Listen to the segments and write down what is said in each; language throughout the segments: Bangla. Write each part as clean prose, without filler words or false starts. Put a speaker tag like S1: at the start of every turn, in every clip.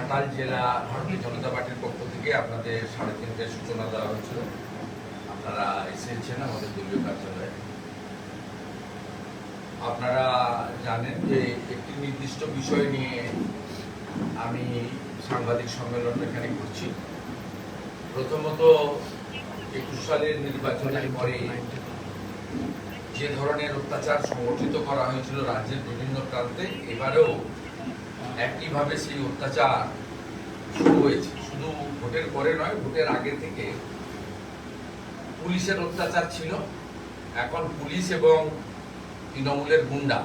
S1: ঘাটাল জেলা ভারতীয় জনতা পার্টির পক্ষ থেকে আপনাদের 3:30টায় সূচনা দেওয়া হয়েছিল। আপনারা এসেছেন আমাদের দলীয় কার্যালয়ে। আপনারা জানেন যে একটি নির্দিষ্ট বিষয় নিয়ে আমি সাংবাদিক সম্মেলন এখানে করছি। প্রথমত 21 সালের নির্বাচনের পরে যে ধরনের অত্যাচার সংগঠিত করা হয়েছিল রাজ্যের বিভিন্ন প্রান্তে, এবারেও একইভাবে সেই অত্যাচার শুরু হয়েছে। শুধু ভোটের পরে নয়, ভোটের আগে থেকে পুলিশের অত্যাচার ছিল। এখন পুলিশ এবং তৃণমূলের গুন্ডা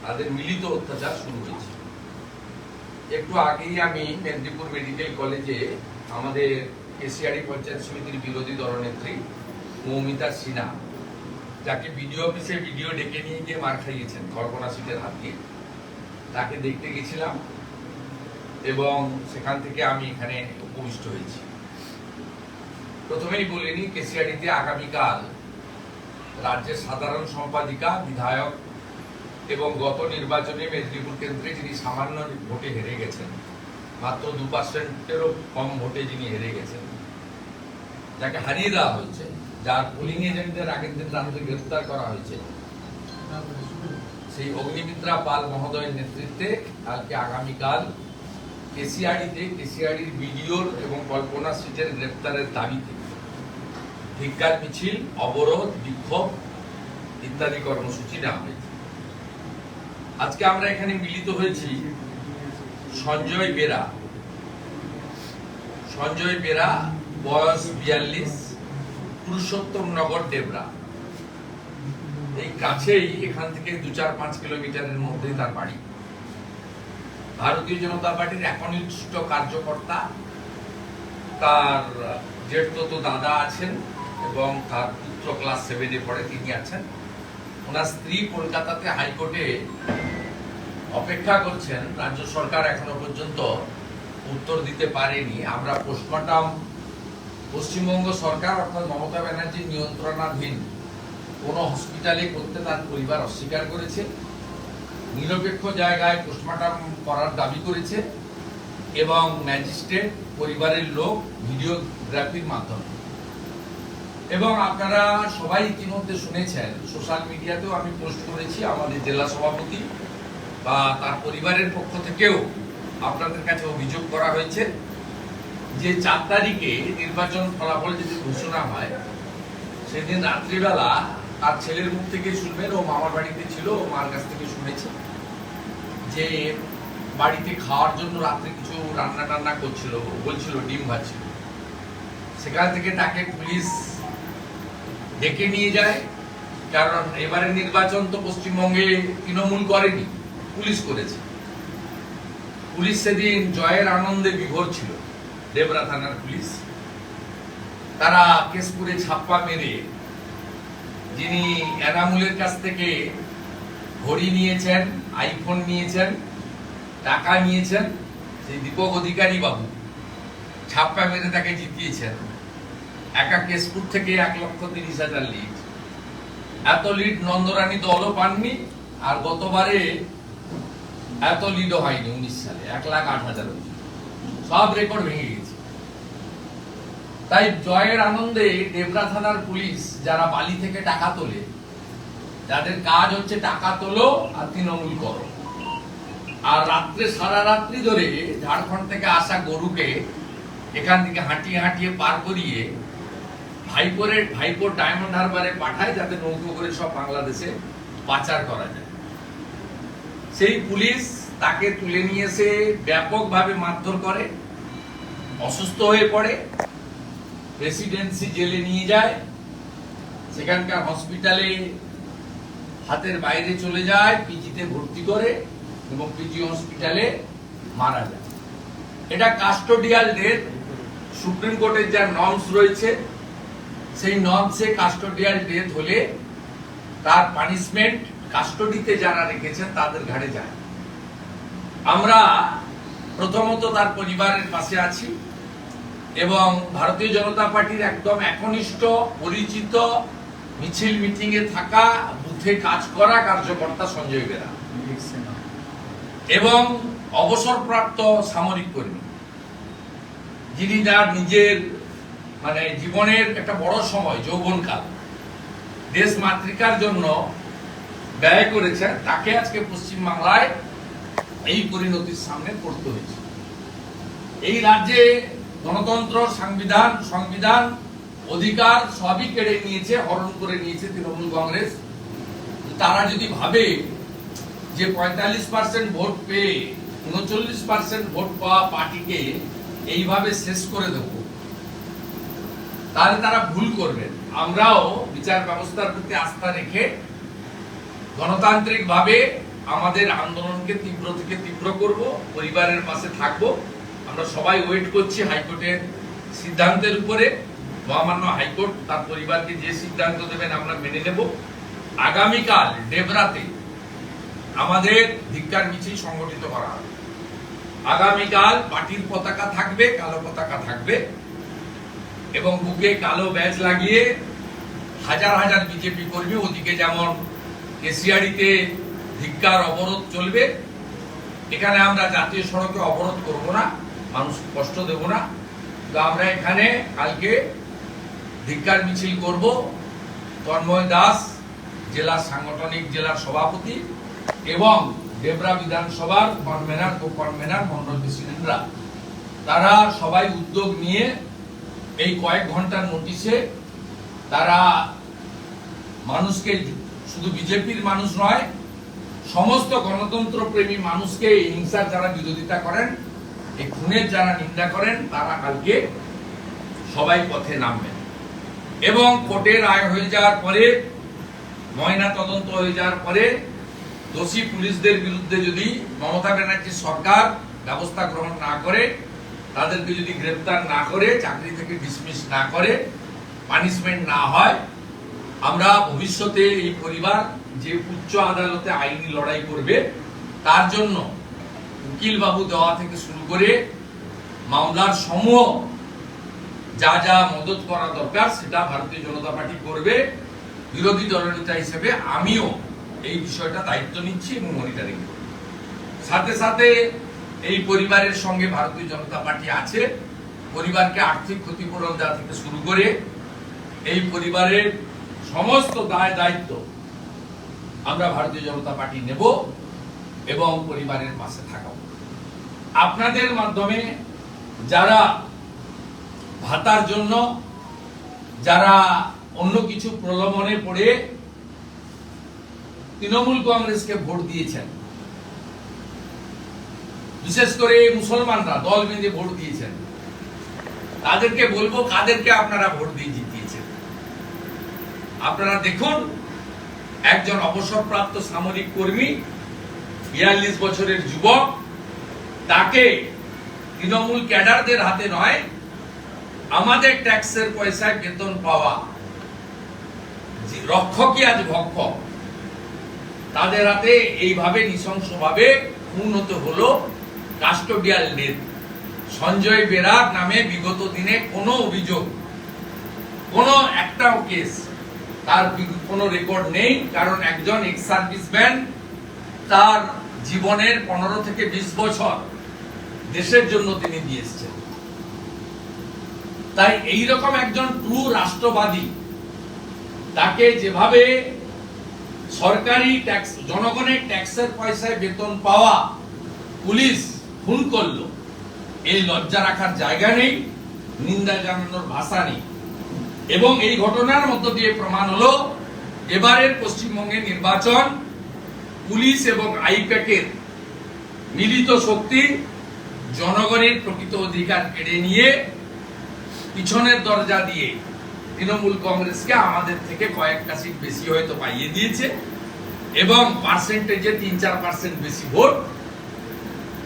S1: তাদের মিলিত অত্যাচার শুরু হয়েছে। একটু আগেই আমি মেদিনীপুর মেডিকেল কলেজে আমাদের কেশিয়াড়ি পঞ্চায়েত সমিতির বিরোধী দলনেত্রী মৌমিতা সিনহা, যাকে বিডিও অফিসে ভিডিও ডেকে নিয়ে গিয়ে মার খাইয়েছেন কল্পনা সিটের হাত দিয়ে, তাকে দেখতে গেছিলাম এবং সেখান থেকে আমি এখানে উপবিষ্ট হয়েছি। প্রথমেই বলিনি, কেশিয়াড়িতে আগামীকাল রাজ্যের সাধারণ সম্পাদিকা, বিধায়ক এবং গত নির্বাচনে মেদিনীপুর কেন্দ্রে যিনি সামান্য ভোটে হেরে গেছেন, মাত্র 2%-এরও কম ভোটে যিনি হেরে গেছেন, যাকে হারিয়ে দেওয়া হয়েছে, যার পোলিং এজেন্টদের আগের দিন রাত্রে গ্রেফতার করা হয়েছে, সেই অগ্নিমিত্রা পাল মহোদয়ের নেতৃত্বে কালকে আগামীকাল কেশিয়াড়িতে কেশিয়াড়ির বিডিওর এবং কল্পনা সিটের গ্রেফতারের দাবিতে ধিক্কার মিছিল, অবরোধ, বিক্ষোভ ইত্যাদি কর্মসূচি নেওয়া হয়েছে। আজকে আমরা এখানে মিলিত হয়েছি সঞ্জয় বেরা, বয়স 42, পুরুষোত্তমনগর, ডেবরা। এই কাছেই, এখান থেকে 2-4-5 কিলোমিটারের মধ্যেই তার বাড়ি। ভারতীয় জনতা পার্টির একনিষ্ঠ কার্যকর্তা, তার জেঠতো দাদা আছেন এবং তার পুত্র ক্লাস 7-এ পড়ে, তিনি আছেন। ওনার স্ত্রী কলকাতাতে হাইকোর্টে অপেক্ষা করছেন। রাজ্য সরকার এখনো পর্যন্ত উত্তর দিতে পারেনি। আমরা পোস্টমর্টম পশ্চিমবঙ্গ সরকার অর্থাৎ মমতা ব্যানার্জির নিয়ন্ত্রণাধীন কোন হসপিটালে করতে তার পরিবার অস্বীকার করেছে। নিরপেক্ষ জায়গায় পোস্টমর্টম করার দাবি করেছে এবং ম্যাজিস্ট্রেট, পরিবারের লোক ভিডিওগ্রাফির মাধ্যমে। এবং আপনারা সবাই ইতিমধ্যে শুনেছেন, সোশ্যাল মিডিয়াতেও আমি পোস্ট করেছি, আমাদের জেলা সভাপতি বা তার পরিবারের পক্ষ থেকেও আপনাদের কাছে অভিযোগ করা হয়েছে যে 4 তারিখে নির্বাচন ফলাফল যদি ঘোষণা হয়, সেদিন রাত্রিবেলা তার ছেলের মুখ থেকে শুনবেন, ও মামার বাড়িতে ছিল, ও মার কাছ থেকে শুনেছে যে বাড়িতে খাওয়ার জন্য রাত্রে কিছু রান্না টান্না করছিল, বলছিল ডিম ভাজছিল। সেখান থেকে তাকে পুলিশ ডেকে নিয়ে যায়, কারণ এবারে নির্বাচন তো পশ্চিমবঙ্গে তৃণমূল করেনি, পুলিশ করেছে। পুলিশ সেদিন জয়ের আনন্দে বিভোর ছিল, ডেবরা থানার পুলিশ। তারা কেশপুরে ছাপ্পা মেরে যিনি এনামুলের কাছ থেকে ঘড়ি নিয়েছেন, আইফোন নিয়েছেন, টাকা নিয়েছেন, সেই দীপক অধিকারী বাবু ছাপ্পা মেরে তাকে জিতিয়েছেন। একা কেশপুর থেকে 1,30,000 লিড। এত লিড নন্দরানী দলও পাননি, আর গতবারে এত লিডও হয়নি 19 সালে, 1,08,000। সব রেকর্ড ভেঙে গেছে। তাই জয়ের আনন্দে ডেবরা থানার পুলিশ, যারা বালি থেকে টাকা তোলে, যাদের কাজ হচ্ছে টাকা তোলো আর তৃণমূল করো, আর রাত্রে সারা রাত্রি ধরে ঝাড়খণ্ড থেকে আসা গরুকে এখান থেকে হাঁটিয়ে হাঁটিয়ে পার করিয়ে ভাইপোর ডায়মন্ড হারবারে পাঠায়, যাতে নৌকো করে সব বাংলাদেশে পাচার করা যায়। সেই পুলিশ তাকে তুলে নিয়ে এসে ব্যাপকভাবে মারধর করে, অসুস্থ হয়ে পড়ে, প্রেসিডেন্সি জেলে নিয়ে যায়, সেখানকার হসপিটালে হাতের বাইরে চলে যায়, পিজিতে ভর্তি করে এবং পিজি হসপিটালে মারা যায়। এটা কাস্টোডিয়াল ডেথ। সুপ্রিম কোর্টের যা নর্মস রয়েছে, সেই নর্মসে কাস্টোডিয়াল ডেথ হলে তার পানিশমেন্ট কাস্টোডিতে যারা রেখেছেন তাদের ঘাড়ে যায়। আমরা প্রথমত তার পরিবারের পাশে আছি এবং ভারতীয় জনতা পার্টির একদম একনিষ্ঠ, পরিচিত, মিছিল মিটিং এ থাকা, বুথে কাজ করা কার্যকর্তা সঞ্জয় বেরা এবং অবসরপ্রাপ্ত সামরিক কর্মী যিনি তার নিজের জীবনের একটা বড় সময় যৌবনকাল দেশ মাতৃকার জন্য ব্যয় করেছেন, তাকে আজকে পশ্চিমবাংলায় এই পরিণতির সামনে পড়তে হয়েছে। এই রাজ্যে গণতন্ত্র, সংবিধান অধিকার সবই কেড়ে নিয়েছে, হরণ করে নিয়েছে তৃণমূল কংগ্রেস। তারা যদি ভাবে যে 45% ভোট পেয়ে 39% ভোট পাওয়া পার্টিকে এইভাবে শেষ করে দেব, তাহলে তারা ভুল করবেন। আমরাও বিচার ব্যবস্থার প্রতি আস্থা রেখে গণতান্ত্রিক ভাবে আমাদের আন্দোলনকে তীব্র থেকে তীব্র করব, পরিবারের পাশে থাকব। আমরা সবাই ওয়েট করছি হাইকোর্টের সিদ্ধান্তের উপরে। মহামান্য হাইকোর্ট তার পরিবারকে যে সিদ্ধান্ত দেবেন আমরা মেনে নেব। আগামীকাল ডেবরাতে আমাদের ধিক্কার মিছিল সংগঠিত করা হবে। আগামীকাল পার্টির পতাকা থাকবে, কালো পতাকা থাকবে এবং বুকে কালো ব্যাজ লাগিয়ে হাজার হাজার বিজেপি কর্মী, ওদিকে যেমন কেশিয়াড়িতে ধিক্কার অবরোধ চলবে, এখানে আমরা জাতীয় সড়কে অবরোধ করব না, মানুষ কষ্ট দেব না। তো আমরা এখানে কালকে ধিক্কার মিছিল করব। তন্ময় দাস জেলা সাংগঠনিক জেলার সভাপতি এবং ডেবরা বিধানসভার কনভেনার, কো-কনভেনার, মন্ডল প্রেসিডেন্টরা, তারা সবাই উদ্যোগ নিয়ে এই কয়েক ঘন্টার নোটিশে তারা মানুষকে, শুধু বিজেপির মানুষ নয়, সমস্ত গণতন্ত্র প্রেমী মানুষকে, এই হিংসার যারা বিরোধিতা করেন, এই খুনের যারা নিন্দা করেন, তারা কালকে সবাই পথে নামবেন। এবং কোর্টের রায় হয়ে যাওয়ার পরে, ময়না তদন্ত হয়ে যাওয়ার পরে দোষী পুলিশদের বিরুদ্ধে যদি মমতা ব্যানার্জি সরকার ব্যবস্থা গ্রহণ না করে, তাদেরকে যদি গ্রেফতার না করে, চাকরি থেকে ডিসমিস না করে, পানিশমেন্ট না হয়, আমরা ভবিষ্যতে এই পরিবার যে উচ্চ আদালতে আইনি লড়াই করবে, তার জন্য উকিল বাবু দেওয়া থেকে শুরু করে মামলার সমূহ যা যা মদত করা দরকার সেটা ভারতীয় জনতা পার্টি করবে। বিরোধী দলনেতা হিসেবে আমিও এই বিষয়টা দায়িত্ব নিচ্ছি এবং মনিটরিং করব। সাথে সাথে এই পরিবারের সঙ্গে ভারতীয় জনতা পার্টি আছে। পরিবারকে আর্থিক ক্ষতিপূরণ দেওয়া থেকে শুরু করে এই পরিবারের সমস্ত দায় দায়িত্ব আমরা ভারতীয় জনতা পার্টি নেব এবং পরিবারের পাশে থাকব। আপনাদের মাধ্যমে যারা ভাতার জন্য, যারা অন্য কিছু প্রলোভনে পড়ে তৃণমূল কংগ্রেসকে ভোট দিয়েছেন, বিশেষ করে মুসলমানরা দল বেঁধে ভোট দিয়েছেন, তাদেরকে বলবো কাদেরকে আপনারা ভোট দিয়ে জিতিয়েছেন। আপনারা দেখুন, একজন অবসরপ্রাপ্ত সামরিক কর্মী, 42 বছরের যুবক, তাকে তৃণমূল ক্যাডারদের হাতে নয়, আমাদের ট্যাক্সের পয়সায় বেতন পাওয়া রক্ষকই আজ ভক্ষক, তাদের হাতে এইভাবে নৃশংসভাবে খুন হতে হলো। Custodial death. সঞ্জয় বেরার নামে বিগত দিনে কোনো অভিযোগ, কোনো একটাও কেস, তার কোনো রেকর্ড নেই। কারণ একজন এক্স সার্ভিসম্যান তার জীবনের 15 থেকে 20 বছর দেশের জন্য তিনি দিয়েছেন। তাই এইরকম একজন ট্রু রাষ্ট্রবাদী, তাকে যেভাবে সরকারি ট্যাক্স, জনগণের ট্যাক্সের পয়সায় বেতন পাওয়া পুলিশ খুন করলো, এই লজ্জা রাখার জায়গা নেই, নিন্দা জানানোর ভাষা নেই। এবং এই ঘটনার মধ্য দিয়ে প্রমাণ হলো এবারের পশ্চিমবঙ্গের নির্বাচন পুলিশ এবং আইপ্যাকের মিলিত শক্তি জনগণের প্রকৃত অধিকার কেড়ে নিয়ে পিছনের দরজা দিয়ে তৃণমূল কংগ্রেসকে আমাদের থেকে কয়েকটা সিট বেশি হয়তো পাইয়ে দিয়েছে এবং পার্সেন্টেজে 3-4% বেশি ভোট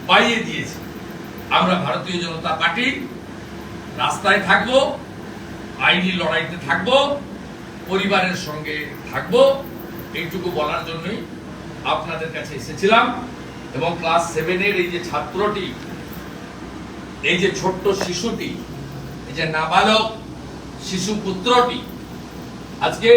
S1: পাইয়ে দিয়েছে। আমরা ভারতীয় জনতা পার্টি রাস্তায় থাকবো, আইনি লড়াইতে থাকবো, পরিবারের সঙ্গে থাকবো, এইটুকু বলার জন্যই আপনাদের কাছে এসেছিলাম। এবং ক্লাস 7-এর এই যে ছাত্রটি, এই যে ছোট্ট শিশুটি, এই যে নাবালক শিশু পুত্রটি, আজকে